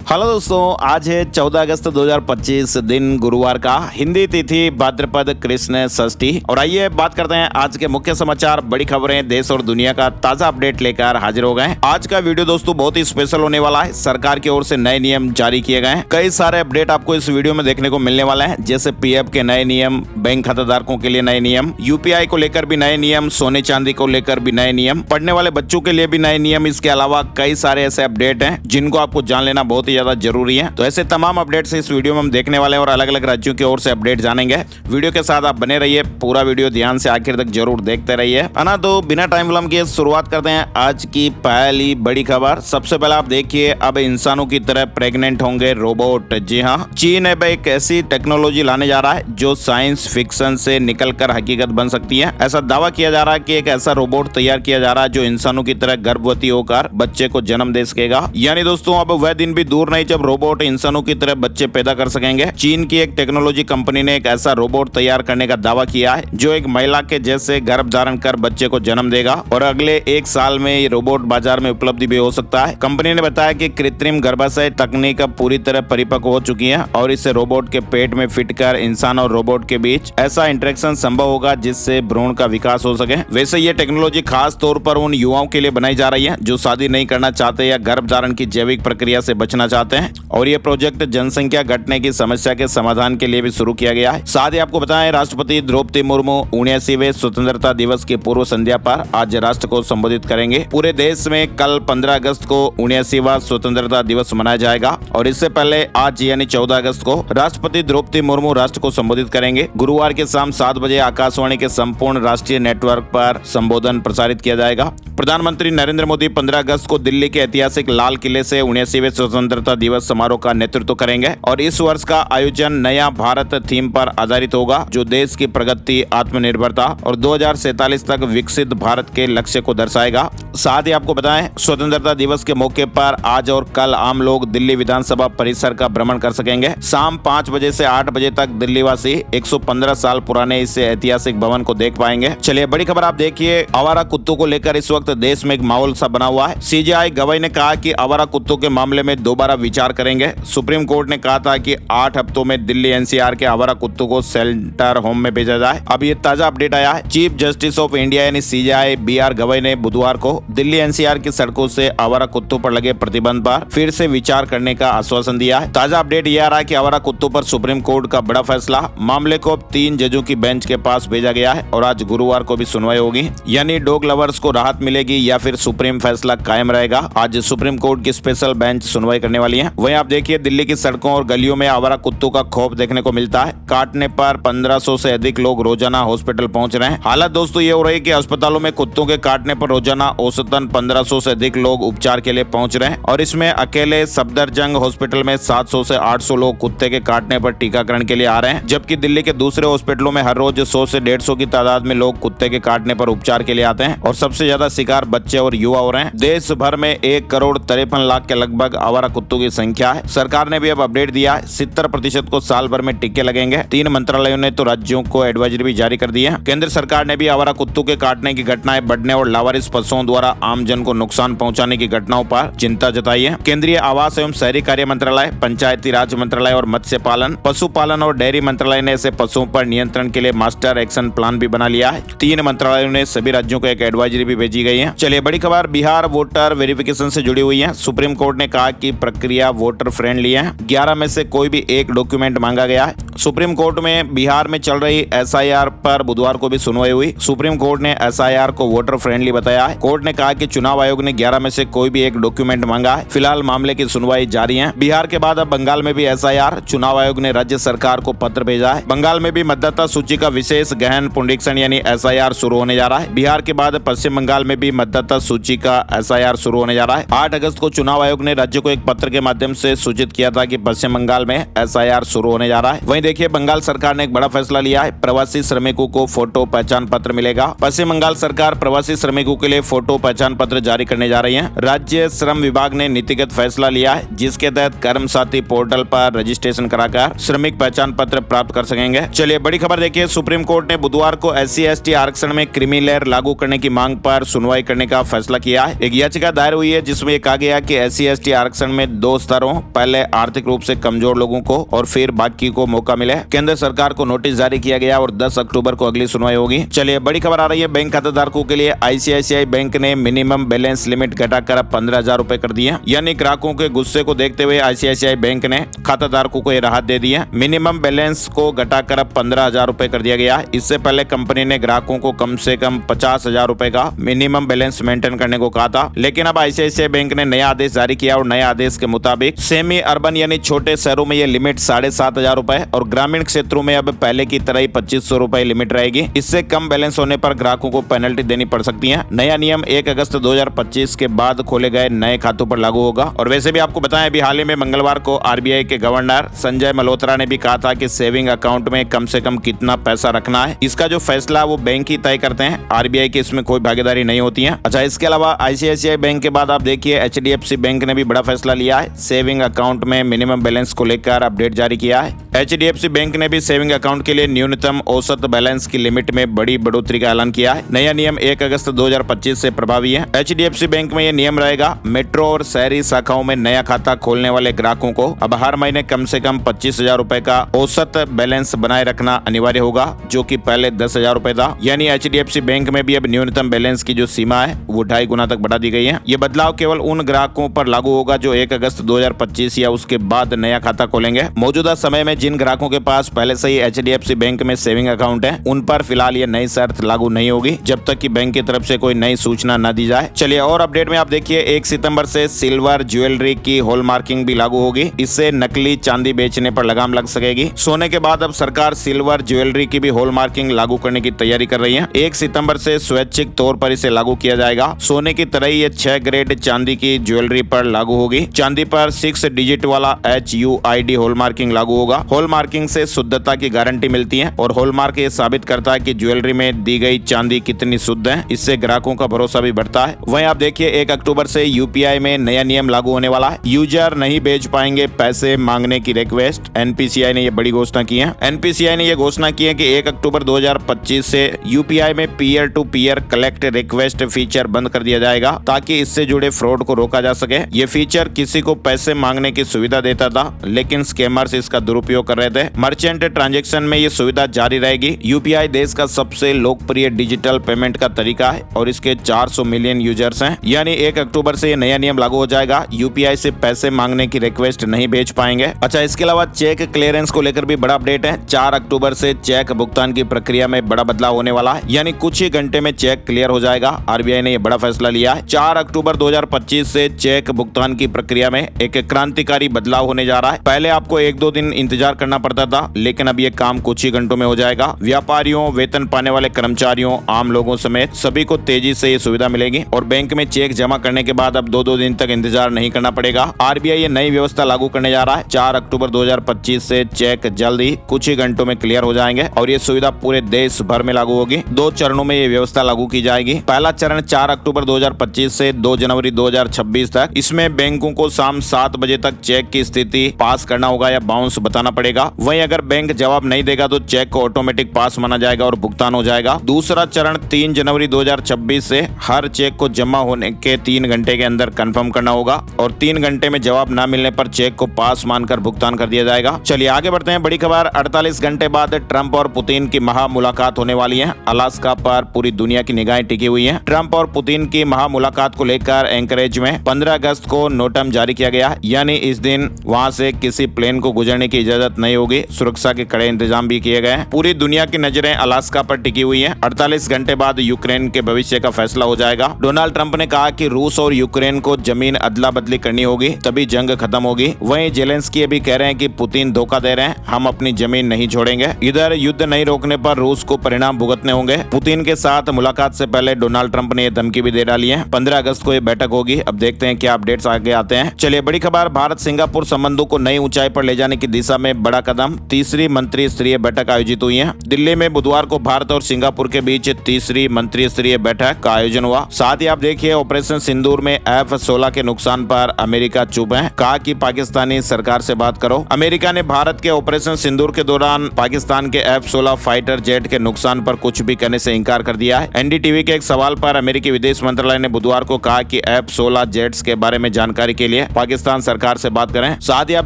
Hello दोस्तों, आज है 14 अगस्त 2025 दिन गुरुवार का, हिंदी तिथि भाद्रपद कृष्ण षष्ठी। और आइए बात करते हैं आज के मुख्य समाचार, बड़ी खबरें, देश और दुनिया का ताजा अपडेट लेकर हाजिर हो गए। आज का वीडियो दोस्तों बहुत ही स्पेशल होने वाला है। सरकार की ओर से नए नियम जारी किए गए हैं। कई सारे अपडेट आपको इस वीडियो में देखने को मिलने वाले हैं, जैसे पीएफ के नए नियम, बैंक खाताधारकों के लिए नए नियम, यूपीआई को लेकर भी नए नियम, सोने चांदी को लेकर भी नए नियम, पढ़ने वाले बच्चों के लिए भी नए नियम। इसके अलावा कई सारे ऐसे अपडेट हैं जिनको आपको जान लेना बहुत ही ज्यादा जरूरी है। तो ऐसे तमाम अपडेट्स इस वीडियो में हम देखने वाले हैं और अलग अलग राज्यों की ओर से अपडेट जानेंगे। वीडियो के साथ आप बने रहिए, पूरा वीडियो ध्यान से आखिर तक जरूर देखते रहिए, है ना। तो बिना टाइम विलंब किए शुरुआत करते हैं आज की पहली बड़ी खबर। सबसे पहले आप देखिए, अब इंसानों की तरह प्रेग्नेंट होंगे रोबोट। जी हाँ, चीन अब एक ऐसी टेक्नोलॉजी लाने जा रहा है जो साइंस फिक्शन से निकलकर हकीकत बन सकती है। ऐसा दावा किया जा रहा है कि एक ऐसा रोबोट तैयार किया जा रहा है जो इंसानों की तरह गर्भवती होकर बच्चे को जन्म दे सकेगा। यानी दोस्तों अब वह दिन भी दूर नहीं जब रोबोट इंसानों की तरह बच्चे पैदा कर सकेंगे। चीन की एक टेक्नोलॉजी कंपनी ने एक ऐसा रोबोट तैयार करने का दावा किया है जो एक महिला के जैसे गर्भ धारण कर बच्चे को जन्म देगा और अगले 1 साल में ये रोबोट बाजार में उपलब्ध भी हो सकता है। कंपनी ने बताया कि कृत्रिम गर्भाशय तकनीक अब पूरी तरह परिपक्व हो चुकी है और इससे रोबोट के पेट में फिट कर इंसान और रोबोट के बीच ऐसा इंटरेक्शन संभव होगा जिससे भ्रूण का विकास हो सके। वैसे ये टेक्नोलॉजी खास तौर पर उन युवाओं के लिए बनाई जा रही है जो शादी नहीं करना चाहते या गर्भ धारण की जैविक प्रक्रिया से बचना चाहते हैं। और ये प्रोजेक्ट जनसंख्या घटने की समस्या के समाधान के लिए भी शुरू किया गया है। साथ ही आपको बताएं, राष्ट्रपति द्रौपदी मुर्मू 79वें स्वतंत्रता दिवस की पूर्व संध्या पर आज राष्ट्र को संबोधित करेंगे। पूरे देश में कल 15 अगस्त को 79वां स्वतंत्रता दिवस मनाया जाएगा और इससे पहले आज यानी 14 अगस्त को राष्ट्रपति द्रौपदी मुर्मू राष्ट्र को संबोधित करेंगे। गुरुवार के शाम 7 बजे आकाशवाणी के संपूर्ण राष्ट्रीय नेटवर्क पर संबोधन प्रसारित किया जाएगा। प्रधानमंत्री नरेंद्र मोदी 15 अगस्त को दिल्ली के ऐतिहासिक लाल किले से 79वें स्वतंत्रता दिवस समारोह का नेतृत्व करेंगे और इस वर्ष का आयोजन नया भारत थीम पर आधारित होगा जो देश की प्रगति, आत्मनिर्भरता और 2047 तक विकसित भारत के लक्ष्य को दर्शाएगा। साथ ही आपको बताएं, स्वतंत्रता दिवस के मौके पर आज और कल आम लोग दिल्ली विधानसभा परिसर का भ्रमण कर सकेंगे। शाम 5 बजे से 8 बजे तक दिल्ली वासी 115 साल पुराने इस ऐतिहासिक भवन को देख पाएंगे। चलिए बड़ी खबर आप देखिए, आवारा कुत्तों को लेकर इस वक्त देश में एक माहौल सा बना हुआ है। सीजेआई गवाही ने कहा कि आवारा कुत्तों के मामले में दोबारा विचार करेंगे। सुप्रीम कोर्ट ने कहा था कि 8 हफ्तों में दिल्ली एनसीआर के आवारा कुत्तों को शेल्टर होम में भेजा जाए। अब ये ताजा अपडेट आया है। चीफ जस्टिस ऑफ इंडिया यानी सीजेआई बीआर गवाही ने बुधवार को दिल्ली एनसीआर की सड़कों से आवारा कुत्तों पर लगे प्रतिबंध पर फिर से विचार करने का आश्वासन दिया है। ताजा अपडेट यह आ रहा है कि आवारा कुत्तों पर सुप्रीम कोर्ट का बड़ा फैसला। मामले को अब 3 जजों की बेंच के पास भेजा गया है और आज गुरुवार को भी सुनवाई होगी। यानी डॉग लवर्स को राहत मिलेगी या फिर सुप्रीम फैसला कायम रहेगा। आज सुप्रीम कोर्ट की स्पेशल बेंच सुनवाई करने वाली है। वहीं आप देखिए, दिल्ली की सड़कों और गलियों में आवारा कुत्तों का खौफ देखने को मिलता है। काटने पर 1500 से अधिक लोग रोजाना हॉस्पिटल पहुंच रहे हैं। हालत दोस्तों ये हो रही है कि अस्पतालों में कुत्तों के काटने पर रोजाना औसतन 1500 से अधिक लोग उपचार के लिए पहुंच रहे हैं और इसमें अकेले सफदरजंग हॉस्पिटल में 700 से 800 लोग कुत्ते के काटने पर टीकाकरण के लिए आ रहे हैं, जबकि दिल्ली के दूसरे हॉस्पिटलों में हर रोज 100 से 150 की तादाद में लोग कुत्ते के काटने पर उपचार के लिए आते हैं और सबसे ज्यादा शिकार बच्चे और युवा हो रहे हैं। देश भर में 1,53,00,000 के लगभग आवारा कुत्तों की संख्या है। सरकार ने भी अब अपडेट दिया, 70% को साल भर में टीके लगेंगे। 3 मंत्रालयों ने तो राज्यों को एडवाइजरी भी जारी कर दी है। केंद्र सरकार ने भी आवारा कुत्तों के काटने की घटनाएं बढ़ने और लावारिस पशुओं द्वारा आमजन को नुकसान पहुंचाने की घटनाओं पर चिंता जताई है। केंद्रीय आवास एवं शहरी कार्य मंत्रालय, पंचायती राज मंत्रालय और मत्स्य पालन, पशुपालन और डेयरी मंत्रालय ने ऐसे पशुओं पर नियंत्रण के लिए मास्टर एक्शन प्लान भी बना लिया है। 3 मंत्रालयों ने सभी राज्यों को एक एडवाइजरी भी भेजी गई है। चलिए बड़ी खबर बिहार वोटर वेरिफिकेशन से जुड़ी हुई है। सुप्रीम कोर्ट ने कहा कि प्रक्रिया वोटर फ्रेंडली है। 11 में से कोई भी एक डॉक्यूमेंट मांगा गया है। सुप्रीम कोर्ट में बिहार में चल रही एसआईआर पर बुधवार को भी सुनवाई हुई। सुप्रीम कोर्ट ने एसआईआर को वोटर फ्रेंडली बताया है। कोर्ट ने कहा कि चुनाव आयोग ने 11 में से कोई भी एक डॉक्यूमेंट मांगा है। फिलहाल मामले की सुनवाई जारी है। बिहार के बाद अब बंगाल में भी एसआईआर। चुनाव आयोग ने राज्य सरकार को पत्र भेजा है। बंगाल में भी मतदाता सूची का विशेष गहन पुनरीक्षण यानी एसआईआर शुरू होने जा रहा है। बिहार के बाद पश्चिम बंगाल में भी मतदाता सूची का एसआईआर शुरू होने जा रहा है। 8 अगस्त को चुनाव आयोग ने राज्य को एक पत्र के माध्यम से सूचित किया था कि पश्चिम बंगाल में एसआईआर शुरू होने जा रहा है। वहीं देखिए बंगाल सरकार ने एक बड़ा फैसला लिया है। प्रवासी श्रमिकों को फोटो पहचान पत्र मिलेगा। पश्चिम बंगाल सरकार प्रवासी श्रमिकों के लिए फोटो पहचान पत्र जारी करने जा रही है। राज्य श्रम विभाग ने नीतिगत फैसला लिया है, जिसके तहत कर्म साथी पोर्टल पर रजिस्ट्रेशन कराकर श्रमिक पहचान पत्र प्राप्त कर सकेंगे। चलिए बड़ी खबर देखिए, सुप्रीम कोर्ट ने बुधवार को SC/ST आरक्षण में क्रीमी लेयर लागू करने की मांग पर सुनवाई करने का फैसला किया है। एक याचिका दायर हुई है जिसमें कहा गया कि SC/ST आरक्षण में 2 स्तरों, पहले आर्थिक रूप से कमजोर लोगों को और फिर बाकी को मौका मिले। केंद्र सरकार को नोटिस जारी किया गया और 10 अक्टूबर को अगली सुनवाई होगी। चलिए बड़ी खबर आ रही है, बैंक खाताधारकों के लिए ICICI बैंक ने मिनिमम बैलेंस लिमिट घटाकर अब 15,000 रुपए कर दी है। यानी ग्राहकों के गुस्से को देखते हुए ICICI बैंक ने खाताधारकों को यह राहत दे दी है। मिनिमम बैलेंस को घटाकर अब 15,000 रुपए कर दिया गया है। इससे पहले कंपनी ने ग्राहकों को कम से कम 50,000 रुपए का मिनिमम बैलेंस मेंटेन करने को कहा था, लेकिन अब ICICI बैंक ने नया आदेश जारी किया और नए आदेश के मुताबिक सेमी अर्बन यानी छोटे शहरों में यह लिमिट 7,500 रुपए और ग्रामीण क्षेत्रों में अब पहले की तरह ही 2,500 रुपए लिमिट रहेगी। इससे कम बैलेंस होने पर ग्राहकों को पेनल्टी देनी पड़ सकती है। नया नियम 1 अगस्त 2025 के बाद खोले गए नए खातों पर लागू होगा। और वैसे भी आपको बताएं, अभी हाल ही में मंगलवार को RBI के गवर्नर संजय मल्होत्रा ने भी कहा था कि सेविंग अकाउंट में कम से कम कितना पैसा रखना है, इसका जो फैसला वो बैंक ही तय करते हैं। RBI की इसमें कोई भागीदारी नहीं होती है। अच्छा, इसके अलावा ICICI बैंक के बाद आप देखिए HDFC बैंक ने भी बड़ा फैसला लिया है। सेविंग अकाउंट में मिनिमम बैलेंस को लेकर अपडेट जारी किया है। HDFC बैंक ने भी सेविंग अकाउंट के लिए न्यूनतम औसत बैलेंस की लिमिट में बड़ी बढ़ोतरी का ऐलान किया है। नया नियम 1 अगस्त 2025 से प्रभावी है। HDFC बैंक में यह नियम रहेगा, मेट्रो और शहरी शाखाओं में नया खाता खोलने वाले ग्राहकों को अब हर महीने कम से कम 25,000 रुपए का औसत बैलेंस बनाए रखना अनिवार्य होगा, जो कि पहले 10,000 रुपए था। यानी HDFC बैंक में भी अब न्यूनतम बैलेंस की जो सीमा है वो 2.5 गुना तक बढ़ा दी गई है। ये बदलाव केवल उन ग्राहकों पर लागू होगा जो 1 अगस्त 2025 या उसके बाद नया खाता खोलेंगे। मौजूदा समय में जिन ग्राहकों के पास पहले से ही HDFC बैंक में सेविंग अकाउंट है, उन पर फिलहाल ये नई शर्त लागू नहीं होगी जब तक कि बैंक की तरफ से कोई नई सूचना न दी जाए। चलिए और अपडेट में आप देखिए, 1 सितंबर से सिल्वर ज्वेलरी की हॉलमार्किंग भी लागू होगी। इससे नकली चांदी बेचने पर लगाम लग सकेगी। सोने के बाद अब सरकार सिल्वर ज्वेलरी की भी हॉलमार्किंग लागू करने की तैयारी कर रही है। 1 सितंबर से स्वैच्छिक तौर पर इसे लागू किया जाएगा। सोने की तरह ये 6 ग्रेड चांदी की ज्वेलरी पर लागू होगी। चांदी पर 6 डिजिट वाला HUID हॉलमार्किंग लागू होगा। हॉलमार्किंग से शुद्धता की गारंटी मिलती है और हॉलमार्क ये साबित करता है कि ज्वेलरी में दी गई चांदी कितनी शुद्ध है। इससे ग्राहकों का भरोसा भी बढ़ता है। वहीं आप देखिए 1 अक्टूबर से UPI में नया नियम लागू होने वाला है। यूजर नहीं भेज पाएंगे पैसे मांगने की रिक्वेस्ट। NPCI ने ये बड़ी घोषणा की है। NPCI ने ये घोषणा की है कि 1 अक्टूबर 2025 से UPI में peer to peer collect request feature बंद कर दिया जाएगा, ताकि इससे जुड़े फ्रॉड को रोका जा सके। ये फीचर किसी को पैसे मांगने की सुविधा देता था, लेकिन स्कैमर्स इसका दुरुपयोग कर रहे थे। मर्चेंट ट्रांजैक्शन में ये सुविधा जारी रहेगी। UPI देश का सबसे लोकप्रिय डिजिटल पेमेंट का तरीका है और इसके 400 मिलियन यूजर्स हैं। यानी 1 अक्टूबर से ये नया नियम लागू हो जाएगा। UPI से पैसे मांगने की रिक्वेस्ट नहीं भेज पाएंगे। अच्छा, इसके अलावा चेक क्लियरेंस को लेकर भी बड़ा अपडेट है। 4 अक्टूबर से चेक भुगतान की प्रक्रिया में बड़ा बदलाव होने वाला है। यानी कुछ ही घंटे में चेक क्लियर हो जाएगा। RBI ने यह बड़ा फैसला लिया है। 4 अक्टूबर 2025 से चेक भुगतान की प्रक्रिया में एक क्रांतिकारी बदलाव होने जा रहा है। पहले आपको 1-2 दिन इंतजार करना पड़ता था, लेकिन अब ये काम कुछ ही घंटों में हो जाएगा। व्यापारियों, वेतन पाने वाले कर्मचारियों, आम लोगों समेत सभी को तेजी से ये सुविधा मिलेगी और बैंक में चेक जमा करने के बाद अब 2-2 दिन तक इंतजार नहीं करना पड़ेगा। RBI ये नई व्यवस्था लागू करने जा रहा है। 4 अक्टूबर 2025 से चेक जल्द ही कुछ ही घंटों में क्लियर हो जाएंगे और ये सुविधा पूरे देश भर में लागू होगी। 2 चरणों में ये व्यवस्था लागू की जाएगी। पहला चरण 4 अक्टूबर 2025 से 2 जनवरी 2026 तक। इसमें बैंकों को शाम 7 बजे तक चेक की स्थिति पास करना होगा या बाउंस बताना पड़ेगा। वहीं अगर बैंक जवाब नहीं देगा तो चेक को ऑटोमेटिक पास माना जाएगा और भुगतान हो जाएगा। दूसरा चरण 3 जनवरी 2026 से हर चेक को जमा होने के 3 घंटे के अंदर कंफर्म करना होगा और 3 घंटे में जवाब न मिलने पर चेक को पास मानकर भुगतान कर दिया जाएगा। चलिए आगे बढ़ते हैं। बड़ी खबर, 48 घंटे बाद ट्रंप और पुतिन की महा मुलाकात होने वाली है। अलास्का पर पूरी दुनिया की निगाहें टिकी हुई हैं। ट्रंप और पुतिन की महा मुलाकात को लेकर एंकरेज में 15 अगस्त को नोटम जारी किया गया। यानी इस दिन वहां से किसी प्लेन को गुजरने की इजाजत नहीं होगी। सुरक्षा के कड़े इंतजाम भी किए गए। पूरी दुनिया की नजरें अलास्का पर टिकी हुई हैं। 48 घंटे बाद यूक्रेन के भविष्य का फैसला हो जाएगा। डोनाल्ड ट्रंप ने कहा कि रूस और यूक्रेन को जमीन अदला बदली करनी होगी, तभी जंग खत्म होगी। वहीं जेलेंस्की भी कह रहे हैं कि पुतिन धोखा दे रहे हैं, हम अपनी जमीन नहीं छोड़ेंगे। इधर युद्ध नहीं रोकने पर रूस को परिणाम भुगतने होंगे। पुतिन के साथ मुलाकात से पहले डोनाल्ड ट्रंप ने यह धमकी भी दे डाली है। 15 अगस्त को यह बैठक होगी। अब देखते हैं क्या अपडेट्स आगे आते हैं। चलिए बड़ी खबर, भारत सिंगापुर संबंधों को नई ऊंचाई पर ले जाने की दिशा में में बड़ा कदम, तीसरी मंत्री स्तरीय बैठक आयोजित हुई है। दिल्ली में बुधवार को भारत और सिंगापुर के बीच तीसरी मंत्री स्तरीय बैठक का आयोजन हुआ। साथ ही आप देखिए ऑपरेशन सिंदूर में F-16 के नुकसान पर अमेरिका चुप है, कहा कि पाकिस्तानी सरकार से बात करो। अमेरिका ने भारत के ऑपरेशन सिंदूर के दौरान पाकिस्तान के F-16 फाइटर जेट के नुकसान पर कुछ भी करने से इंकार कर दिया है। एनडीटीवी के एक सवाल पर अमेरिकी विदेश मंत्रालय ने बुधवार को कहा कि F-16 जेट्स के बारे में जानकारी के लिए पाकिस्तान सरकार से बात करें। साथ ही आप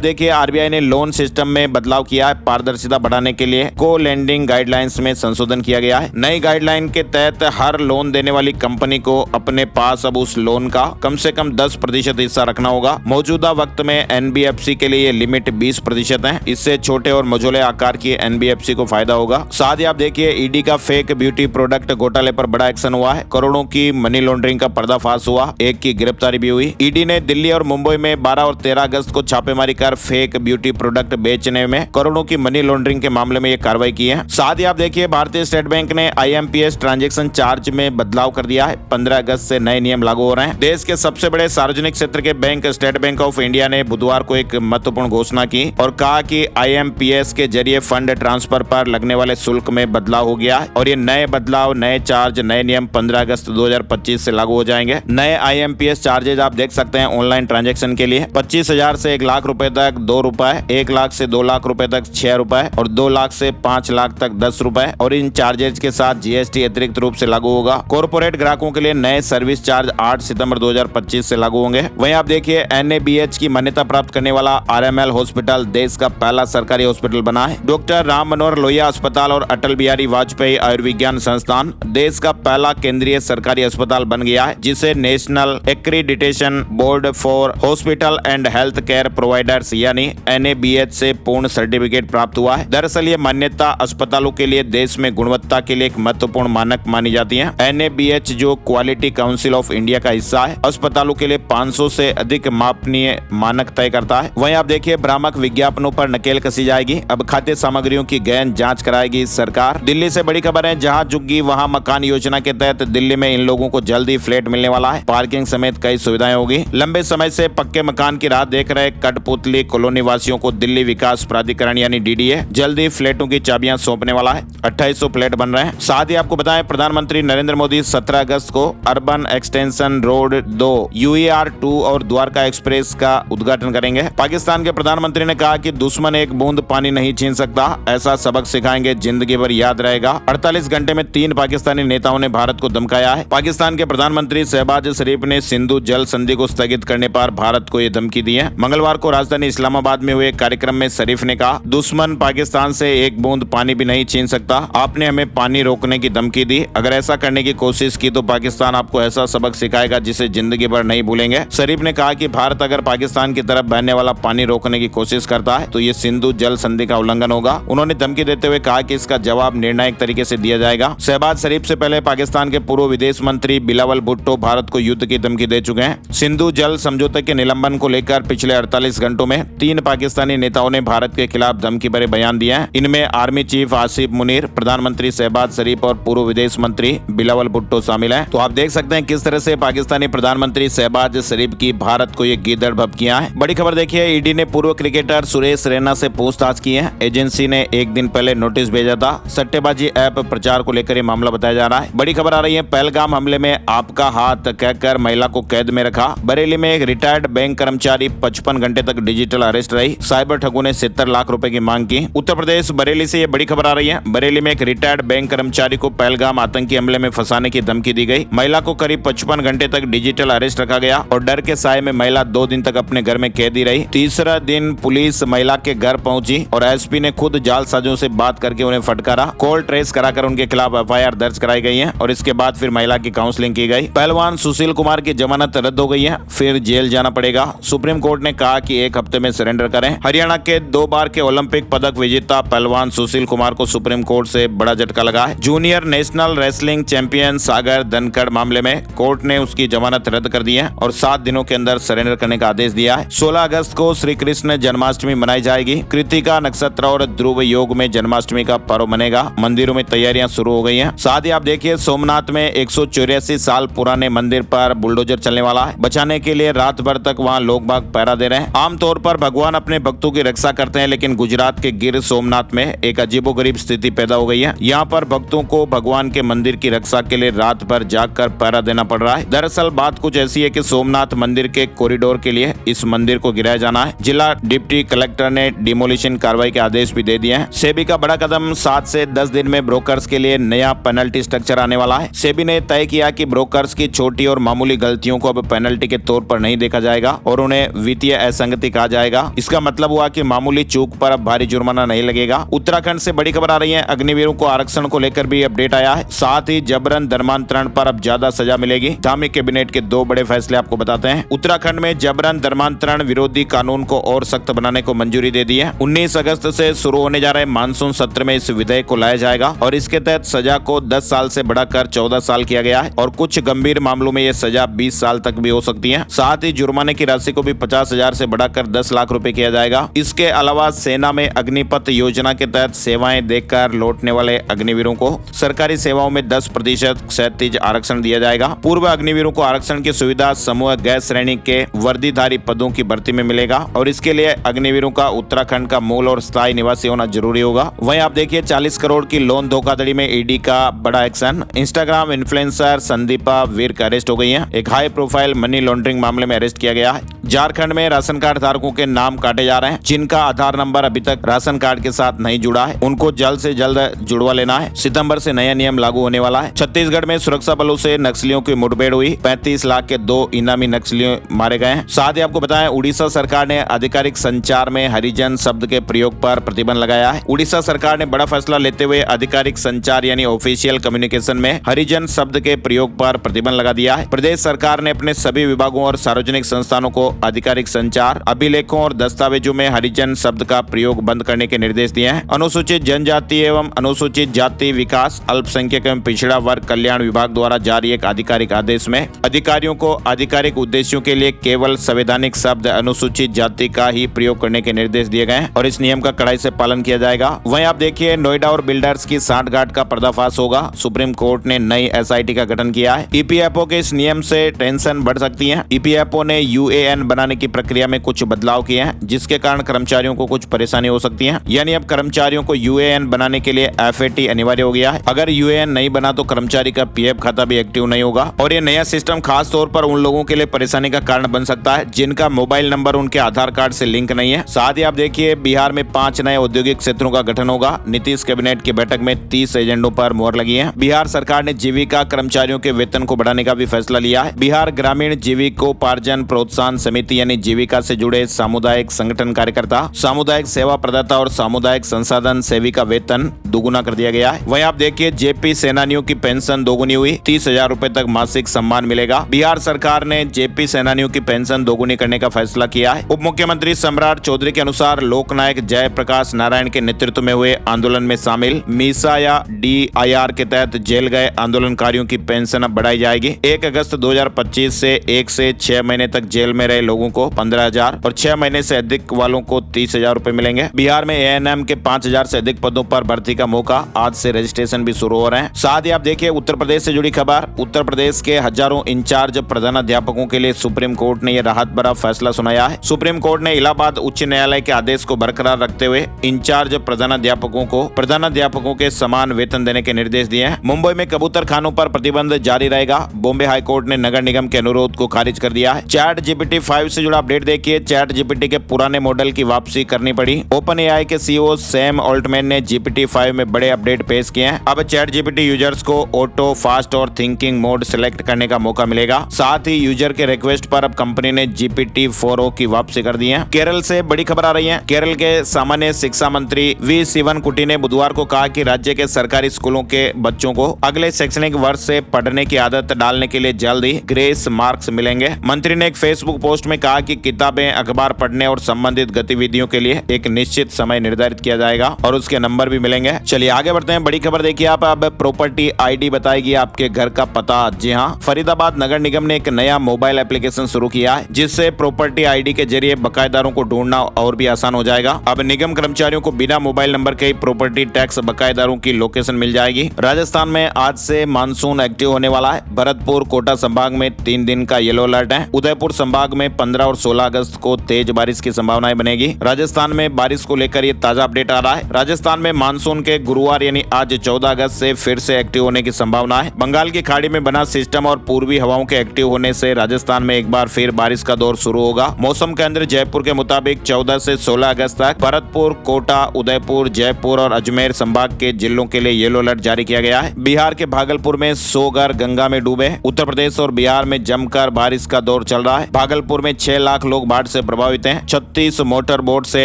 देखिए आरबीआई ने लोन सिस्टम में बदलाव किया है। पारदर्शिता बढ़ाने के लिए को लेंडिंग गाइडलाइंस में संशोधन किया गया है। नई गाइडलाइन के तहत हर लोन देने वाली कंपनी को अपने पास अब उस लोन का कम से कम 10% हिस्सा रखना होगा। मौजूदा वक्त में एनबीएफसी के लिए लिमिट 20% है। इससे छोटे और मझोले आकार की एनबीएफसी को फायदा होगा। साथ ही आप देखिए ईडी का फेक ब्यूटी प्रोडक्ट घोटाले पर बड़ा एक्शन हुआ है। करोड़ों की मनी लॉन्ड्रिंग का पर्दाफाश हुआ, एक की गिरफ्तारी भी हुई। ईडी ने दिल्ली और मुंबई में 12 और 13 अगस्त को छापेमारी कर फेक ब्यूटी प्रोडक्ट बेचने में करोड़ों की मनी लॉन्ड्रिंग के मामले में ये कार्रवाई की है। साथ ही आप देखिए भारतीय स्टेट बैंक ने आईएमपीएस ट्रांजैक्शन चार्ज में बदलाव कर दिया है। 15 अगस्त से नए नियम लागू हो रहे हैं। देश के सबसे बड़े सार्वजनिक क्षेत्र के bank state bank of India ने बुधवार को एक महत्वपूर्ण घोषणा की और कहा कि आईएमपीएस के जरिए फंड ट्रांसफर पर लगने वाले शुल्क में बदलाव हो गया है और ये नए बदलाव, नए चार्ज, नए नियम 15 अगस्त 2025 से लागू हो जाएंगे। नए आईएमपीएस चार्जेज आप देख सकते हैं ऑनलाइन ट्रांजैक्शन के लिए 25,000 से 1 लाख रुपए तक 2 रुपए, 1 लाख से 2 लाख रुपए तक 6 रुपए और 2 लाख से 5 लाख तक 10 रुपए और इन चार्जेज के साथ जीएसटी अतिरिक्त रूप से लागू होगा। कॉर्पोरेट ग्राहकों के लिए नए सर्विस चार्ज 8 सितंबर 2025 से लागू होंगे। वहीं आप देखिए एनएबीएच की मान्यता प्राप्त करने वाला आरएमएल हॉस्पिटल देश का पहला सरकारी हॉस्पिटल बना है। डॉक्टर राम मनोहर लोहिया अस्पताल और अटल बिहारी वाजपेयी आयुर्विज्ञान संस्थान देश का पहला केंद्रीय सरकारी अस्पताल बन गया है, जिसे national accreditation board for hospital and health care providers यानी एनएबीएच से पूर्ण सर्टिफिकेट प्राप्त हुआ है। दरअसल ये मान्यता अस्पतालों के लिए देश में गुणवत्ता के लिए एक महत्वपूर्ण मानक मानी जाती है। एनएबीएच जो क्वालिटी काउंसिल ऑफ इंडिया का हिस्सा है, अस्पतालों के लिए 500 से अधिक मापनीय मानक तय करता है। वहीं आप देखिए भ्रामक विज्ञापनों पर नकेल कसी जाएगी। अब खाद्य सामग्रियों की गहन जांच कराएगी सरकार। दिल्ली से बड़ी खबर है, जहां झुग्गी वहां मकान योजना के तहत दिल्ली में इन लोगों को जल्दी फ्लैट मिलने वाला है। पार्किंग समेत कई सुविधाएं होगी। लंबे समय से पक्के मकान की राह देख रहे कठपुतली कॉलोनी वासियों को दिल्ली विकास प्राधिकरण यानी डीडीए जल्दी फ्लैटों की चाबियां सौंपने वाला है। 2800 फ्लैट बन रहे हैं। साथ ही आपको बताएं प्रधानमंत्री नरेंद्र मोदी 17 अगस्त को अर्बन एक्सटेंशन रोड 2 UER2 और द्वारका एक्सप्रेस का उद्घाटन करेंगे। पाकिस्तान के प्रधानमंत्री ने कहा कि दुश्मन एक बूंद पानी नहीं छीन सकता, ऐसा सबक सिखाएंगे, जिंदगी भर याद रहेगा। 48 घंटे में 3 पाकिस्तानी नेताओं ने भारत को धमकाया है। पाकिस्तान के प्रधानमंत्री शहबाज शरीफ ने सिंधु जल संधि को स्थगित करने पर भारत को ये धमकी दी है। मंगलवार को राजधानी इस्लामाबाद में हुए कार्यक्रम में शरीफ ने कहा, दुश्मन पाकिस्तान से एक बूंद पानी भी नहीं छीन सकता। आपने हमें पानी रोकने की धमकी दी। अगर ऐसा करने की कोशिश की तो पाकिस्तान आपको ऐसा सबक सिखाएगा जिसे जिंदगी भर नहीं भूलेंगे। शरीफ ने कहा कि भारत अगर पाकिस्तान की तरफ बहने वाला पानी रोकने की कोशिश करता है तो ये सिंधु जल संधि का उल्लंघन होगा। उन्होंने धमकी देते हुए कहा कि इसका जवाब निर्णायक तरीके से दिया जाएगा। शहबाज शरीफ से पहले पाकिस्तान के पूर्व विदेश मंत्री बिलावल भुट्टो भारत को युद्ध की धमकी दे चुके हैं। सिंधु जल समझौते के निलंबन को लेकर पिछले 48 घंटों में 3 पाकिस्तानी नेताओं ने भारत के खिलाफ धमकी भरे बयान दिए हैं। इनमें आर्मी चीफ आसिफ मुनीर, प्रधानमंत्री शहबाज शरीफ और पूर्व विदेश मंत्री बिलावल भुट्टो शामिल हैं। तो आप देख सकते हैं किस तरह से पाकिस्तानी प्रधानमंत्री शहबाज शरीफ की भारत को ये गीदड़ भभकियां हैं। बड़ी खबर देखिए, ईडी ने पूर्व क्रिकेटर सुरेश रैना से पूछताछ की है। एजेंसी ने एक दिन पहले नोटिस भेजा था। सट्टेबाजी ऐप प्रचार को लेकर ये मामला बताया जा रहा है। बड़ी खबर आ रही है, पहलगाम हमले में आपका हाथ कहकर महिला को कैद में रखा। बरेली में एक रिटायर्ड बैंक कर्मचारी 55 घंटे तक डिजिटल अरेस्ट रही। साइबर ठगों ने 70 लाख रुपए की मांग की। उत्तर प्रदेश बरेली से ये बड़ी खबर आ रही है। बरेली में एक रिटायर्ड बैंक कर्मचारी को पहलगाम आतंकी हमले में फंसाने की धमकी दी गई। महिला को करीब 55 घंटे तक डिजिटल अरेस्ट रखा गया और डर के साए में महिला 2 दिन तक अपने घर में कैदी रही। तीसरा दिन पुलिस महिला के घर पहुंची और एसपी ने खुद जालसाजों से बात करके उन्हें फटकारा। कॉल ट्रेस कराकर उनके खिलाफ एफआईआर दर्ज कराई गई है और इसके बाद फिर महिला की काउंसलिंग की गई। पहलवान सुशील कुमार की जमानत रद्द हो गई है, फिर जेल जाना पड़ेगा। सुप्रीम कोर्ट ने कहा कि 1 हफ्ते में सरेंडर करें। हरियाणा के 2 बार के ओलंपिक पदक विजेता पहलवान सुशील कुमार को सुप्रीम कोर्ट से बड़ा झटका लगा है। जूनियर नेशनल रेसलिंग चैंपियन सागर धनखड़ मामले में कोर्ट ने उसकी जमानत रद्द कर दी है और 7 दिनों के अंदर सरेंडर करने का आदेश दिया है। 16 अगस्त को श्री कृष्ण जन्माष्टमी मनाई जाएगी। कृतिका नक्षत्र और ध्रुव योग में जन्माष्टमी का पर्व मनेगा। मंदिरों में तैयारियां शुरू हो गई हैं। साथ ही आप देखिए सोमनाथ में 184 साल पुराने मंदिर पर बुलडोजर चलने वाला है। बचाने के लिए रात भर तक वहां लोग बाग पहरा दे रहे हैं। आमतौर पर भगवान अपने भक्तों की रक्षा करते हैं, लेकिन गुजरात के गिर सोमनाथ में एक अजीबोगरीब स्थिति पैदा हो गई है। यहाँ पर भक्तों को भगवान के मंदिर की रक्षा के लिए रात भर जागकर पहरा देना पड़ रहा है। दरअसल बात कुछ ऐसी है कि सोमनाथ मंदिर के कॉरिडोर के लिए इस मंदिर को गिराया जाना है। जिला डिप्टी कलेक्टर ने डिमोलिशन कार्रवाई के आदेश भी दे दिए हैं। सेबी का बड़ा कदम, 7 से 10 दिन में ब्रोकर्स के लिए नया पेनल्टी स्ट्रक्चर आने वाला है। सेबी ने तय किया कि ब्रोकर्स की छोटी और मामूली गलतियों को अब पेनल्टी के तौर पर नहीं देखा जाएगा और उन्हें वित्तीय असंगति कहा जाएगा। इसका मतलब हुआ कि मामूली चूक पर अब भारी जुर्माना नहीं लगेगा। उत्तराखंड से बड़ी खबर आ रही है। अग्निवीरों को आरक्षण को लेकर भी अपडेट आया है। साथ ही जबरन धर्मांतरण पर अब ज्यादा सजा मिलेगी। धार्मिक कैबिनेट के 2 बड़े फैसले आपको बताते हैं। उत्तराखंड में जबरन धर्मांतरण विरोधी कानून को और सख्त बनाने को मंजूरी दे दी है। 19 अगस्त से शुरू होने जा रहे मानसून सत्र में इस विधेयक को लाया जाएगा और इसके तहत सजा को 10 साल से बढ़ाकर 14 साल किया गया है और कुछ गंभीर मामलों में यह सजा 20 साल तक भी हो सकती है। साथ ही जुर्माने की राशि को भी 50,000 से बढ़ाकर 10 लाख रुपए किया जाएगा। इसके अलावा सेना में अग्निपथ योजना के तहत सेवाएं देकर लौटने वाले अग्निवीरों को सरकारी सेवाओं में 10% क्षैतिज आरक्षण दिया जाएगा। पूर्व अग्निवीरों को आरक्षण की सुविधा समूह गैस श्रेणी के वर्दीधारी पदों की भर्ती में मिलेगा और इसके लिए अग्निवीरों का उत्तराखंड का मूल और स्थायी निवासी होना जरूरी होगा। वहीं आप देखिए 40 करोड़ की लोन धोखाधड़ी में ईडी का बड़ा action. Instagram influencer Sandeepa Virk arrest हो गई है। एक हाई प्रोफाइल मनी लॉन्ड्रिंग मामले में अरेस्ट किया गया है। झारखंड में राशन कार्ड धारकों के नाम काटे जा रहे हैं। जिनका आधार नंबर अभी तक राशन कार्ड के साथ नहीं जुड़ा है, उनको जल्द से जल्द जुड़वा लेना है। सितंबर से नया नियम लागू होने वाला है। छत्तीसगढ़ में सुरक्षा बलों से नक्सलियों की मुठभेड़ हुई। 35 लाख के 2 इनामी नक्सली मारे गए हैं। साथ ही आपको बताएं, उड़ीसा सरकार ने आधिकारिक संचार में हरिजन शब्द के प्रयोग पर प्रतिबंध लगाया है। उड़ीसा सरकार ने बड़ा फैसला लेते हुए आधिकारिक संचार यानी ऑफिशियल कम्युनिकेशन में हरिजन शब्द के प्रयोग पर प्रतिबंध लगा दिया है। प्रदेश सरकार ने अपने सभी विभागों और सार्वजनिक संस्थानों को आधिकारिक संचार, अभिलेखों और दस्तावेजों में हरिजन शब्द का प्रयोग बंद करने के निर्देश दिए हैं। अनुसूचित जनजाति एवं अनुसूचित जाति विकास, अल्पसंख्यक एवं पिछड़ा वर्ग कल्याण विभाग द्वारा जारी एक आधिकारिक आदेश में अधिकारियों को आधिकारिक उद्देश्यों के लिए केवल संवैधानिक शब्द अनुसूचित जाति का ही प्रयोग करने के निर्देश दिए गए हैं और इस नियम का कड़ाई से पालन किया जाएगा। वहीं आप देखिए, नोएडा और बिल्डर्स की सांठगांठ का पर्दाफाश होगा। सुप्रीम कोर्ट ने नई एसआईटी का गठन किया है। ईपीएफओ के इस नियम से टेंशन बढ़ सकती है। ईपीएफओ ने यूएएन बनाने की प्रक्रिया में कुछ बदलाव किए हैं, जिसके कारण कर्मचारियों को कुछ परेशानी हो सकती है। यानी अब कर्मचारियों को यूएएन बनाने के लिए एफएटी अनिवार्य हो गया है। अगर यूएएन नहीं बना तो कर्मचारी का पीएफ खाता भी एक्टिव नहीं होगा और ये नया सिस्टम खास तौर पर उन लोगों के लिए परेशानी का कारण बन सकता है जिनका मोबाइल नंबर उनके आधार कार्ड से लिंक नहीं है। साथ ही आप देखिए, बिहार में 5 नए औद्योगिक क्षेत्रों का गठन होगा। नीतीश कैबिनेट की बैठक में 30 एजेंडों पर मुहर लगी है। बिहार सरकार ने जीविका कर्मचारियों के वेतन को बढ़ाने का भी फैसला लिया है। बिहार ग्रामीण जीविकोपार्जन प्रोत्साहन समिति यानी जीविका से जुड़े सामुदायिक संगठन कार्यकर्ता, सामुदायिक सेवा प्रदाता और सामुदायिक संसाधन सेवी का वेतन दोगुना कर दिया गया है। वहीं आप देखिए, जेपी सेनानियों की पेंशन दोगुनी हुई। 30,000 रुपए तक मासिक सम्मान मिलेगा। बिहार सरकार ने जेपी सेनानियों की पेंशन दोगुनी करने का फैसला किया है। उप मुख्यमंत्री सम्राट चौधरी के अनुसार लोकनायक जयप्रकाश नारायण के नेतृत्व में हुए आंदोलन में शामिल मीसा या डीआईआर के तहत जेल गए आंदोलनकारियों की पेंशन अब बढ़ाई जाएगी। 1 अगस्त 2025 से 1 से 6 महीने तक जेल में रहे लोगों को 15,000 और 6 महीने से अधिक वालों को 30,000 रुपए मिलेंगे। बिहार में एएनएम के 5,000 से अधिक पदों पर भर्ती का मौका, आज से रजिस्ट्रेशन भी शुरू हो रहे हैं। साथ ही आप देखिए, उत्तर प्रदेश से जुड़ी खबर। उत्तर प्रदेश के हजारों इंचार्ज प्रधानाध्यापकों के लिए सुप्रीम कोर्ट ने यह राहत भरा फैसला सुनाया है। सुप्रीम कोर्ट ने इलाहाबाद उच्च न्यायालय के आदेश को बरकरार रखते हुए इंचार्ज प्रधानाध्यापकों के समान वेतन देने के निर्देश दिए हैं। मुंबई में कबूतर खानों पर प्रतिबंध जारी रहेगा। बॉम्बे हाई कोर्ट ने नगर निगम के अनुरोध को खारिज कर दिया है। चैट जीपीटी 5 से जुड़ा अपडेट देखिए। चैट जीपीटी के पुराने मॉडल की वापसी करनी पड़ी। ओपन एआई के सीईओ सैम ऑल्टमैन ने जीपीटी 5 में बड़े अपडेट पेश किए हैं। अब चैट जीपीटी यूजर्स को ऑटो, फास्ट और थिंकिंग मोड सिलेक्ट करने का मौका मिलेगा। साथ ही यूजर के रिक्वेस्ट पर अब कंपनी ने जीपीटी 4o की वापसी कर दी है। केरल से बड़ी खबर आ रही है। केरल के सामान्य शिक्षा मंत्री वी शिवनकुटी ने बुधवार को कहा कि राज्य के सरकारी स्कूलों के बच्चों को अगले शैक्षणिक वर्ष से पढ़ने की आदत डालने के लिए जल्द ही ग्रेस मार्क्स मिलेंगे। मंत्री ने एक फेसबुक पोस्ट में कहा कि किताबें, अखबार पढ़ने और संबंधित गतिविधियों के लिए एक निश्चित समय निर्धारित किया जाएगा और उसके नंबर भी मिलेंगे। चलिए आगे बढ़ते हैं। बड़ी खबर देखिए आप। अब प्रॉपर्टी आईडी बताएगी आपके घर का पता। जी हाँ, फरीदाबाद नगर निगम ने एक नया मोबाइल एप्लीकेशन शुरू किया है, जिससे प्रॉपर्टी आईडी के जरिए बकायेदारों को ढूंढना और भी आसान हो जाएगा। अब निगम कर्मचारियों को बिना मोबाइल नंबर के प्रॉपर्टी टैक्स बकायेदारों की लोकेशन मिल जाएगी। राजस्थान में आज से मानसून एक्टिव होने वाला है। भरतपुर, कोटा संभाग में 3 दिन का येलो अलर्ट है। उदयपुर संभाग में 15 और 16 अगस्त को तेज बारिश की संभावनाएं बनेगी। राजस्थान में बारिश को लेकर ये ताजा अपडेट आ रहा है। राजस्थान में मानसून के गुरुवार यानी आज 14 अगस्त से फिर से एक्टिव होने की संभावना है। बंगाल की खाड़ी में बना सिस्टम और पूर्वी हवाओं के एक्टिव होने से राजस्थान में एक बार फिर बारिश का दौर शुरू होगा। मौसम केंद्र जयपुर के मुताबिक 14 से 16 अगस्त तक भरतपुर, कोटा, उदयपुर, जयपुर और अजमेर संभाग के जिलों के लिए येलो अलर्ट जारी किया गया है। बिहार के भागलपुर में 100 घर गंगा में डूबे। उत्तर प्रदेश और बिहार में जमकर बारिश का दौर चल रहा है। भागलपुर में 6 लाख लोग बाढ़ से प्रभावित हैं। 36 मोटर बोट से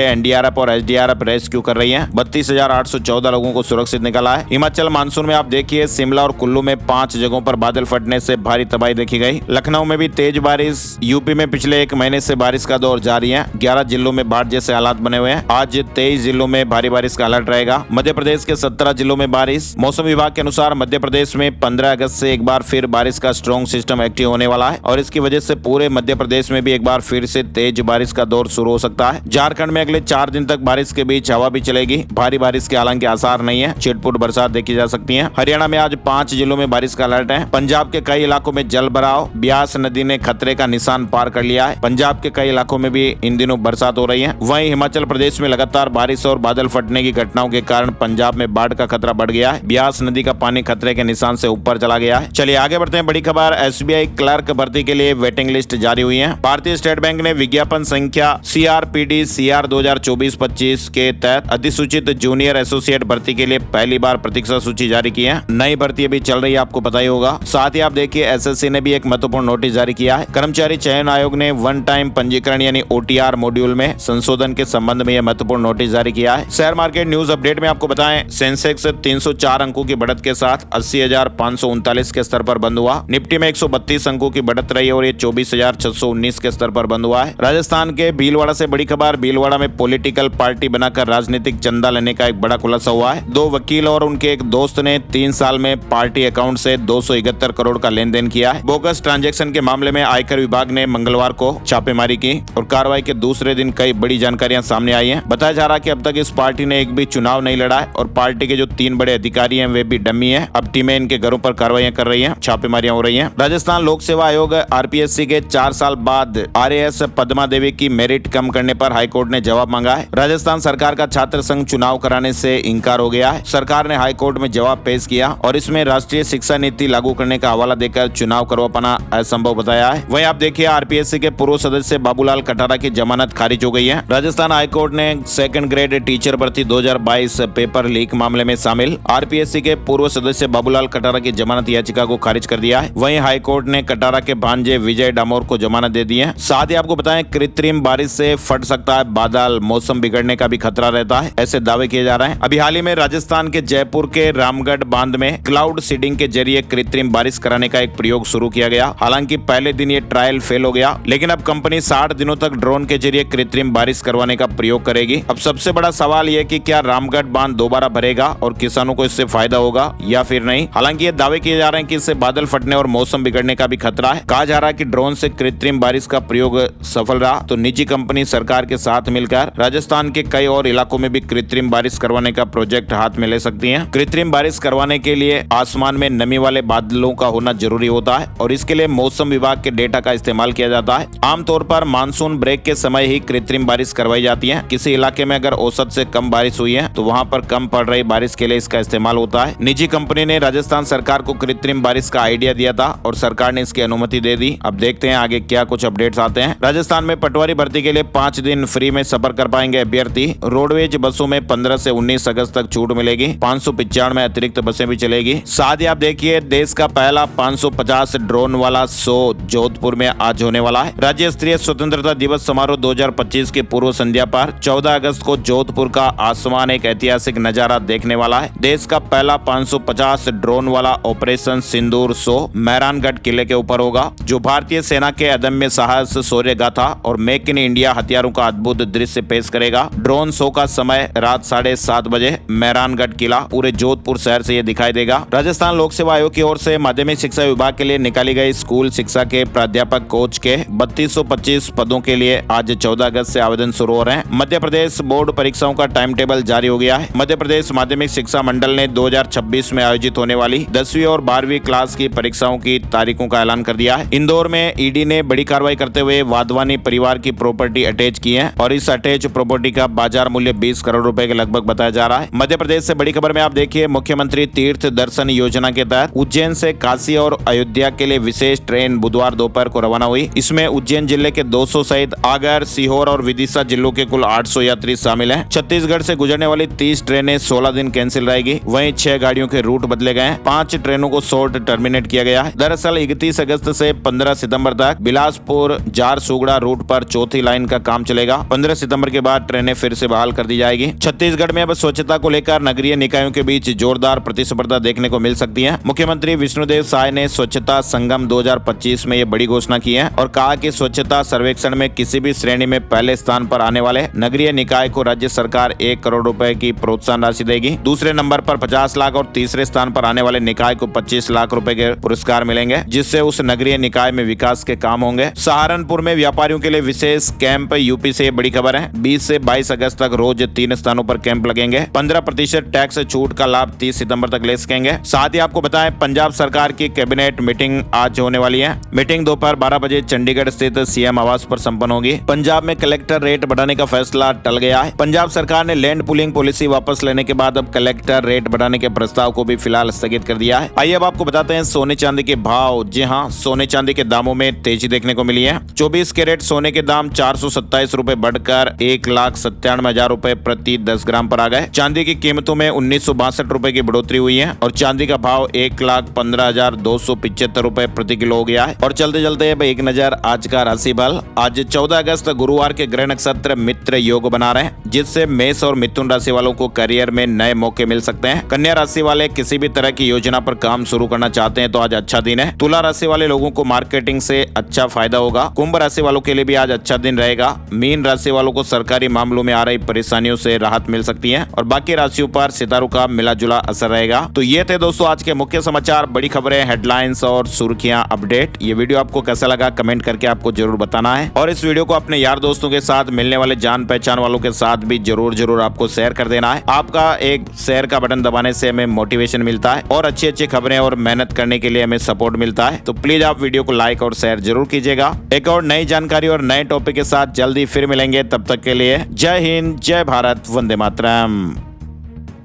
एनडीआरएफ और एसडीआरएफ रेस्क्यू कर रही है। 32,814 लोगों को सुरक्षित निकाला है। हिमाचल मानसून में आप देखिए, शिमला और कुल्लू में 5 जगहों पर बादल फटने से भारी तबाही देखी गई। लखनऊ में भी तेज बारिश। यूपी में पिछले 1 महीने से बारिश का दौर जारी है। 11 जिलों में बाढ़ जैसे हालात बने हुए हैं। आज 23 जिलों में भारी बारिश का अलर्ट रहेगा। मध्य प्रदेश के 17 जिलों में बारिश। मौसम विभाग के अनुसार मध्य प्रदेश में 15 अगस्त से एक बार फिर बारिश का स्ट्रॉन्ग सिस्टम एक्टिव होने वाला है और इसकी वजह से पूरे मध्य प्रदेश में भी एक बार फिर से तेज बारिश का दौर शुरू हो सकता है। झारखंड में अगले 4 दिन तक बारिश के बीच हवा भी चलेगी। भारी बारिश के हालांकि आसार नहीं है। छिटपुट बरसात देखी जा सकती है। हरियाणा में आज 5 जिलों में बारिश का अलर्ट है। पंजाब के कई इलाकों में जल भराव। ब्यास नदी ने खतरे का निशान पार कर लिया है। पंजाब के कई इलाकों में भी इन दिनों बरसात हो रही है। वहीं हिमाचल प्रदेश में लगातार बारिश और बादल फटने की घटनाओं के कारण पंजाब में बाढ़ का खतरा बढ़ गया है। ब्यास नदी का पानी खतरे के निशान से ऊपर चला गया है। चलिए आगे बढ़ते हैं। बड़ी खबर, एसबीआई क्लर्क भर्ती के लिए वेटिंग लिस्ट जारी हुई है। भारतीय स्टेट बैंक ने विज्ञापन संख्या CRPD CR 2024-25 के तहत अधिसूचित जूनियर एसोसिएट भर्ती के लिए पहली बार प्रतीक्षा सूची जारी की है। नई भर्ती अभी चल रही है, आपको पता ही होगा। साथ ही आप देखिए, एसएससी ने भी एक महत्वपूर्ण नोटिस जारी किया है। कर्मचारी चयन आयोग ने वन टाइम पंजीकरण यानी OTR मॉड्यूल में संशोधन के संबंध में यह महत्वपूर्ण नोटिस जारी किया है। शेयर मार्केट न्यूज अपडेट में आपको बताएं, सेंसेक्स 304 अंकों की बढ़त के साथ 80,539 के स्तर पर बंद हुआ। निफ्टी में 132 अंकों की बढ़त रही और ये 24,619 के स्तर पर बंद हुआ है। राजस्थान के भीलवाड़ा से बड़ी खबर, भीलवाड़ा में पॉलिटिकल पार्टी बनाकर राजनीतिक चंदा लेने का एक बड़ा खुलासा हुआ है। 2 वकील और उनके एक दोस्त ने 3 साल में पार्टी अकाउंट से 271 करोड़ का लेन देन किया है। बोगस ट्रांजैक्शन के मामले में आयकर विभाग ने मंगलवार को छापेमारी की और कार्रवाई के दूसरे दिन कई बड़ी जानकारियां सामने आई हैं। बताया जा रहा है कि अब तक इस पार्टी ने एक भी चुनाव नहीं लड़ा है और पार्टी के जो 3 बड़े अधिकारी हैं वे भी डमी हैं। अब टीमें इनके घरों पर कार्रवाइयां कर रही हैं, छापेमारियां हो रही हैं। राजस्थान लोक सेवा आयोग RPSC के 4 साल बाद RAS पद्मा देवी की मेरिट कम करने पर हाईकोर्ट ने जवाब मांगा है। राजस्थान सरकार का छात्र संघ चुनाव कराने से इंकार हो गया है। सरकार ने हाईकोर्ट में जवाब पेश किया और इसमें राष्ट्रीय शिक्षा नीति लागू करने का हवाला देकर चुनाव करवा पाना असंभव बताया है। वहीं आप देखिए, RPSC के पूर्व सदस्य बाबूलाल कटारा की जमानत खारिज हो गई है। राजस्थान हाईकोर्ट ने 2nd ग्रेड टीचर भर्ती 2022 पेपर लीक मामले में शामिल RPSC के पूर्व सदस्य बाबूलाल कटारा की जमानत याचिका को खारिज कर दिया है। वहीं हाईकोर्ट ने कटारा के भांजे विजय डामोर को जमानत दे दी है। साथ ही आपको बताएं, कृत्रिम बारिश से फट सकता है बादल, मौसम बिगड़ने का भी खतरा रहता है, ऐसे दावे किए जा रहे हैं। अभी हाल ही में राजस्थान के जयपुर के रामगढ़ बांध में क्लाउड सीडिंग के जरिए कृत्रिम बारिश कराने का एक प्रयोग शुरू किया गया। हालांकि पहले दिन ये ट्रायल फेल हो गया, लेकिन अब कंपनी 60 दिनों तक ड्रोन के जरिए कृत्रिम बारिश करवाने का प्रयोग करेगी। अब सबसे बड़ा सवाल यह कि क्या रामगढ़ बांध दोबारा भरेगा और किसानों को इससे फायदा होगा या फिर नहीं। हालांकि ये दावे किए जा रहे हैं कि इससे बादल फटने और मौसम बिगड़ने का भी खतरा है। कहा जा रहा है कि ड्रोन से कृत्रिम बारिश का प्रयोग सफल रहा तो निजी कंपनी सरकार के साथ मिलकर राजस्थान के कई और इलाकों में भी कृत्रिम बारिश करवाने का प्रोजेक्ट हाथ में ले सकती है। कृत्रिम बारिश करवाने के लिए आसमान में नमी वाले बादलों का होना जरूरी होता है और इसके लिए मौसम विभाग के डेटा का इस्तेमाल किया जाता है। आमतौर पर मानसून ब्रेक के समय ही कृत्रिम बारिश करवाई जाती है। किसी इलाके में अगर औसत से कम बारिश हुई है तो वहाँ पर कम पड़ रही बारिश के लिए इसका इस्तेमाल होता है। निजी कंपनी ने राजस्थान सरकार को कृत्रिम बारिश का आइडिया दिया था और सरकार ने इसकी अनुमति दे दी। अब देखते हैं आगे क्या कुछ अपडेट्स आते हैं। राजस्थान में पटवारी भर्ती के लिए 5 दिन फ्री में सफर कर पाएंगे अभ्यर्थी। रोडवेज बसों में 15 से 19 अगस्त तक छूट मिलेगी। 595 अतिरिक्त बसें भी चलेगी। साथ ही आप देखिए, देश का पहला 550 ड्रोन वाला शो जोधपुर में आज होने वाला है। राज्य स्तरीय स्वतंत्रता दिवस समारोह 2025 की पूर्व संध्या पर 14 अगस्त को जोधपुर का आसमान एक ऐतिहासिक नजारा देखने वाला है। देश का पहला 550 ड्रोन वाला ऑपरेशन सिंदूर शो मेहरानगढ़ किले के ऊपर होगा, जो भारतीय सेना के अदम्य साहस, शौर्य गाथा और मेक इन इंडिया हथियारों का अद्भुत दृश्य पेश करेगा। ड्रोन शो का समय रात 7:30 बजे मेहरानगढ़ किला पूरे जोधपुर शहर से ये दिखाई देगा। राजस्थान लोक सेवा आयोग की ओर से माध्यमिक शिक्षा विभाग के लिए निकाली गई स्कूल शिक्षा के प्राध्यापक कोच के 3225 पदों के लिए आज 14 अगस्त से आवेदन शुरू हो रहे हैं। मध्य प्रदेश बोर्ड परीक्षाओं का टाइम टेबल जारी हो गया है। मध्य प्रदेश माध्यमिक शिक्षा मंडल ने 2026 में आयोजित होने वाली 10वीं और 12वीं क्लास की परीक्षाओं की तारीखों का ऐलान कर दिया है। इंदौर में ईडी ने बड़ी कार्रवाई करते हुए वाधवानी परिवार की प्रॉपर्टी अटैच की है और इस अटैच प्रॉपर्टी का बाजार मूल्य 20 करोड़ रुपए के लगभग बताया जा रहा है। मध्य प्रदेश से बड़ी खबर में आप देखिए, मुख्यमंत्री तीर्थ दर्शन योजना के तहत उज्जैन से काशी और अयोध्या के लिए विशेष ट्रेन बुधवार दोपहर को रवाना हुई। इसमें उज्जैन जिले के 200 सहित आगर, सीहोर और विदिशा जिलों के कुल 800 यात्री शामिल हैं। छत्तीसगढ़ से गुजरने वाली 30 ट्रेनें 16 दिन कैंसिल रहेगी। वहीं 6 गाड़ियों के रूट बदले गए हैं। 5 ट्रेनों को शॉर्ट टर्मिनेट किया गया है। दरअसल 31 अगस्त से 15 सितंबर तक बिलासपुर झारसुगड़ा रूट पर चौथी लाइन का काम चलेगा। 15 सितंबर के बाद ट्रेनें फिर से बहाल कर दी जाएगी। छत्तीसगढ़ में अब स्वच्छता को लेकर नगरीय निकायों के बीच जोरदार प्रतिस्पर्धा देखने को मिल सकती है। मुख्यमंत्री विष्णुदेव साय ने स्वच्छता संगम 2025 में ये बड़ी घोषणा की है और कहा कि स्वच्छता सर्वेक्षण में किसी भी श्रेणी में पहले स्थान पर आने वाले नगरीय निकाय को राज्य सरकार 1 करोड़ रुपए की प्रोत्साहन राशि देगी। दूसरे नंबर पर 50 लाख और तीसरे स्थान पर आने वाले निकाय को 25 लाख रुपए के पुरस्कार मिलेंगे, जिससे उस नगरीय निकाय में विकास के काम होंगे। सहारनपुर में व्यापारियों के लिए विशेष कैंप, यूपी से बड़ी खबर है। 20 से 22 अगस्त तक रोज 3 स्थानों पर कैंप लगेंगे। 15% टैक्स छूट का लाभ 30 सितंबर तक ले सकेंगे। साथ ही आपको बताएं, पंजाब सरकार की कैबिनेट मीटिंग आज होने वाली है। मीटिंग दोपहर 12 बजे चंडीगढ़ स्थित सीएम आवास पर संपन्न होगी। पंजाब में कलेक्टर रेट बढ़ाने का फैसला टल गया है। पंजाब सरकार ने लैंड पुलिंग पॉलिसी वापस लेने के बाद अब कलेक्टर रेट बढ़ाने के प्रस्ताव को भी फिलहाल स्थगित कर दिया है। आइए अब आपको बताते हैं सोने चांदी के भाव। जी हां, सोने चांदी के दामों में तेजी देखने को मिली है। 24 कैरेट सोने के दाम 427 रुपए बढ़कर 1,97,000 रुपए प्रति 10 ग्राम पर आ गए। चांदी की कीमतों में 1962 रुपए की बढ़ोतरी हुई है और चांदी का भाव 1,15,275 रुपए प्रति किलो हो गया है। और चलते चलते अब एक नजर आज का राशि फल। आज 14 अगस्त गुरुवार के ग्रह नक्षत्र मित्र योग बना रहे हैं, जिससे मेष और मिथुन राशि वालों को करियर में नए मौके मिल सकते हैं। कन्या राशि वाले किसी भी तरह की योजना पर काम शुरू करना चाहते हैं तो आज अच्छा दिन है। तुला राशि वाले लोगों को मार्केटिंग से अच्छा फायदा होगा। कुंभ राशि वालों के लिए भी आज अच्छा दिन रहेगा। मीन राशि वालों को सरकारी मामलों में आ रही परेशानियों से राहत मिल सकती है और बाकी राशियों पर सितारों का मिला जुला असर रहेगा। तो ये थे दोस्तों आज के मुख्य समाचार, बड़ी खबरें, हेडलाइंस और सुर्खियां, अपडेट। ये वीडियो आपको कैसा लगा कमेंट करके आपको जरूर बताना है और इस वीडियो को अपने यार दोस्तों के साथ, मिलने वाले जान पहचान वालों के साथ भी जरूर आपको शेयर कर देना है। आपका एक शेयर का बटन दबाने से हमें मोटिवेशन मिलता है और अच्छी खबरें और मेहनत करने के लिए हमें सपोर्ट मिलता है। तो प्लीज आप वीडियो को लाइक और शेयर जरूर कीजिएगा। एक और नई जानकारी और नए टॉपिक के साथ जल्दी फिर मिलेंगे। तब तक के लिए जय हिंद, जय भारत, वंदे मातरम।